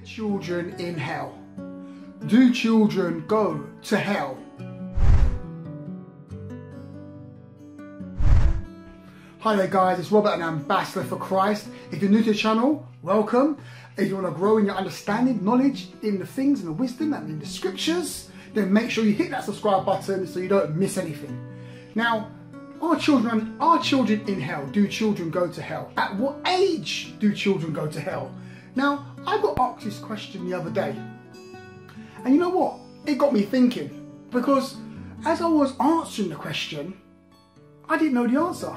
Children in hell. Do children go to hell? Hi there guys, it's Robert, an ambassador for Christ. If you're new to the channel, welcome. If you want to grow in your understanding, knowledge in the things and the wisdom and in the scriptures, then make sure you hit that subscribe button so you don't miss anything. Now, are children in hell? Do children go to hell? At what age do children go to hell? Now, I got asked this question the other day, and you know what? It got me thinking, because as I was answering the question, I didn't know the answer.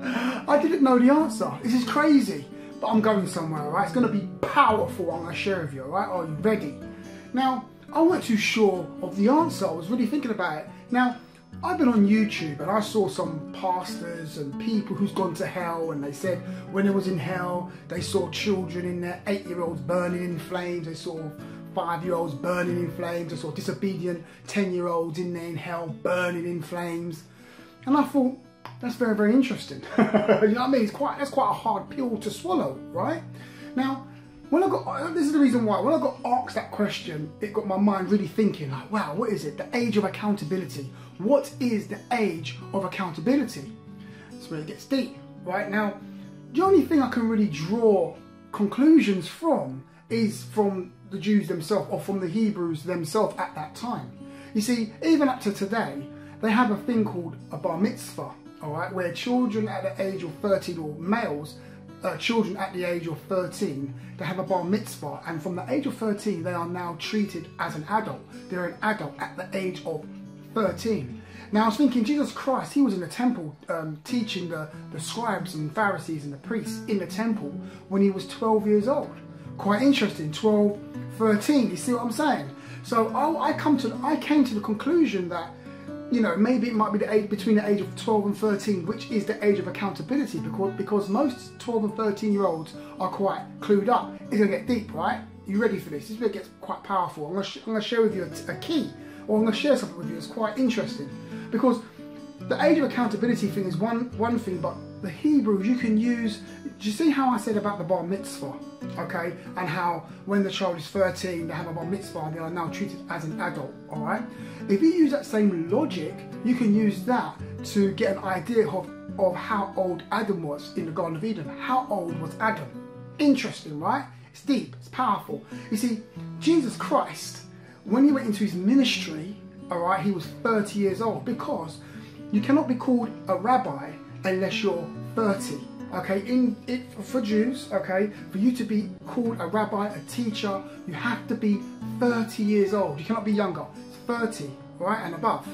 I didn't know the answer. This is crazy, but I'm going somewhere, alright? It's going to be powerful. I'm going to share with you, alright? Are you ready? Now, I wasn't too sure of the answer. I was really thinking about it. Now, I've been on YouTube and I saw some pastors and people who's gone to hell, and they said when they was in hell they saw children in there, 8-year-olds burning in flames, they saw 5-year-olds burning in flames, they saw disobedient 10-year-olds in there in hell burning in flames. And I thought, that's very, very interesting. You know what I mean? That's quite a hard pill to swallow, right? Now, this is the reason why, when I got asked that question, it got my mind really thinking, like, wow, what is it? The age of accountability. What is the age of accountability? That's where it gets deep, right? Now, the only thing I can really draw conclusions from is from the Jews themselves, or from the Hebrews themselves at that time. You see, even up to today, they have a thing called a bar mitzvah, all right, where children at the age of 13, or males, children at the age of 13, they have a bar mitzvah, and from the age of 13 they are now treated as an adult. They're an adult at the age of 13. Now I was thinking, Jesus Christ, he was in the temple teaching the scribes and Pharisees and the priests in the temple when he was 12 years old. Quite interesting, 12, 13, you see what I'm saying? So I came to the conclusion that, you know, maybe it might be the age between the age of 12 and 13, which is the age of accountability, because most 12 and 13-year-olds are quite clued up. It's going to get deep, right? You ready for this? This bit gets quite powerful. I'm going to share with you a key, or I'm going to share something with you that's quite interesting, because the age of accountability thing is one thing, but the Hebrews you can use. Do you see how I said about the bar mitzvah? Okay, and how when the child is 13 they have a bar mitzvah and they are now treated as an adult, alright? If you use that same logic, you can use that to get an idea of how old Adam was in the Garden of Eden. How old was Adam? Interesting, right? It's deep, it's powerful. You see, Jesus Christ, when he went into his ministry, alright, he was 30 years old, because you cannot be called a rabbi unless you're 30. Okay, for Jews, okay, for you to be called a rabbi, a teacher, you have to be 30 years old. You cannot be younger. It's 30, right, and above.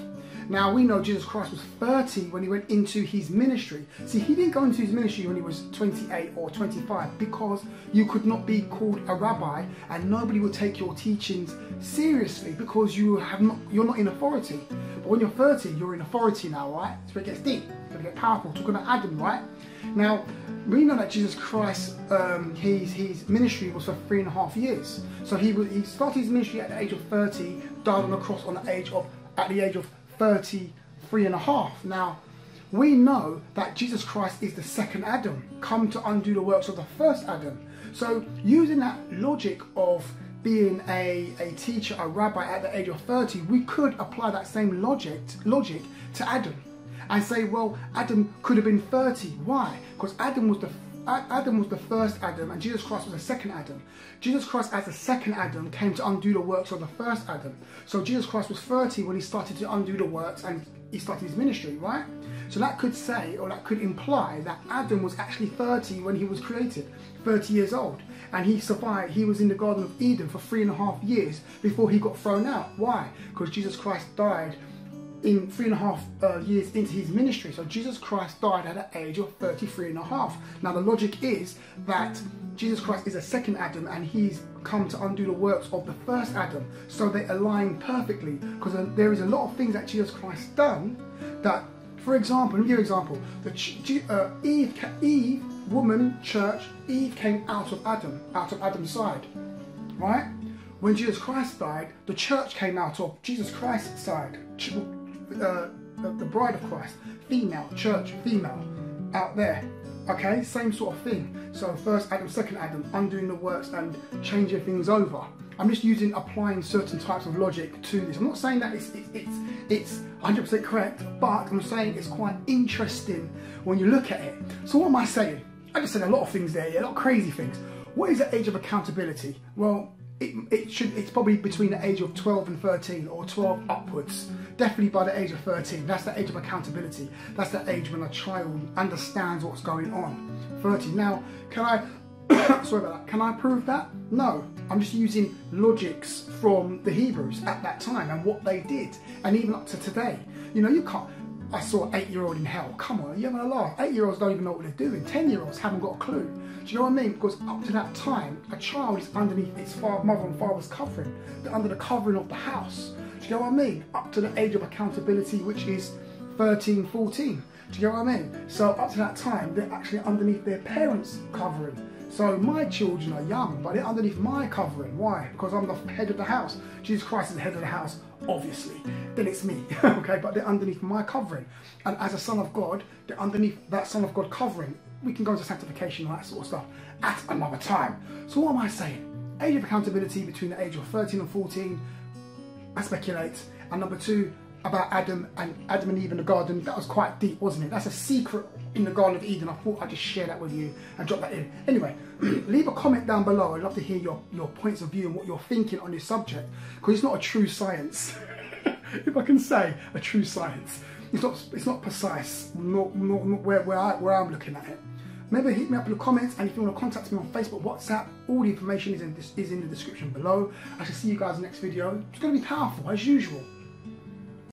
Now, we know Jesus Christ was 30 when he went into his ministry. See, he didn't go into his ministry when he was 28 or 25, because you could not be called a rabbi and nobody would take your teachings seriously, because you're not in authority. But when you're 30, you're in authority now, right? So it gets deep, it's going to get powerful. Talking about Adam, right? Now, we know that Jesus Christ, his ministry was for 3.5 years. So he started his ministry at the age of 30, died on the cross at the age of 33.5. Now, we know that Jesus Christ is the second Adam, come to undo the works of the first Adam. So using that logic of being a teacher, a rabbi at the age of 30, we could apply that same logic to Adam and say, well, Adam could have been 30. Why? Because Adam was the first Adam and Jesus Christ was the second Adam. Jesus Christ as the second Adam came to undo the works of the first Adam. So Jesus Christ was 30 when he started to undo the works and he started his ministry, right? So that could say, or that could imply, that Adam was actually 30 when he was created, 30 years old. And he survived, he was in the Garden of Eden for 3.5 years before he got thrown out. Why? Because Jesus Christ died in 3.5 years into his ministry. So Jesus Christ died at the age of 33.5. Now the logic is that Jesus Christ is a second Adam and he's come to undo the works of the first Adam. So they align perfectly, because there is a lot of things that Jesus Christ done that, for example, let me give you an example. Eve, woman, church, Eve came out of Adam's side, right? When Jesus Christ died, the church came out of Jesus Christ's side. The bride of Christ, female, church, female, out there. Okay, same sort of thing. So first Adam, second Adam, undoing the works and changing things over. I'm just applying certain types of logic to this. I'm not saying that it's 100% correct, but I'm saying it's quite interesting when you look at it. So what am I saying? I just said a lot of things there, yeah, a lot of crazy things. What is the age of accountability? Well, it's probably between the age of 12 and 13, or 12 upwards. Definitely by the age of 13. That's the age of accountability. That's the age when a child understands what's going on. 13. Now, can I sorry about that. Can I prove that? No. I'm just using logics from the Hebrews at that time and what they did, and even up to today. You know, you can't. I saw an 8-year-old in hell. Come on, you're gonna laugh. 8-year-olds don't even know what they're doing. 10-year-olds haven't got a clue. Do you know what I mean? Because up to that time, a child is underneath its mother and father's covering. They're under the covering of the house. Do you know what I mean? Up to the age of accountability, which is 13, 14. Do you know what I mean? So up to that time, they're actually underneath their parents' covering. So my children are young, but they're underneath my covering. Why? Because I'm the head of the house. Jesus Christ is the head of the house, obviously. Then it's me, okay? But they're underneath my covering. And as a son of God, they're underneath that son of God covering. We can go into sanctification and that sort of stuff at another time. So what am I saying? Age of accountability between the age of 13 and 14, I speculate. And number 2, about Adam and Eve in the garden, that was quite deep, wasn't it? That's a secret in the Garden of Eden. I thought I'd just share that with you and drop that in. Anyway, leave a comment down below. I'd love to hear your points of view and what you're thinking on this subject, because it's not a true science. If I can say a true science, it's not precise. Not where I'm looking at it. Maybe hit me up in the comments, and if you want to contact me on Facebook, WhatsApp, all the information is in the description below. I shall see you guys in the next video. It's going to be powerful as usual.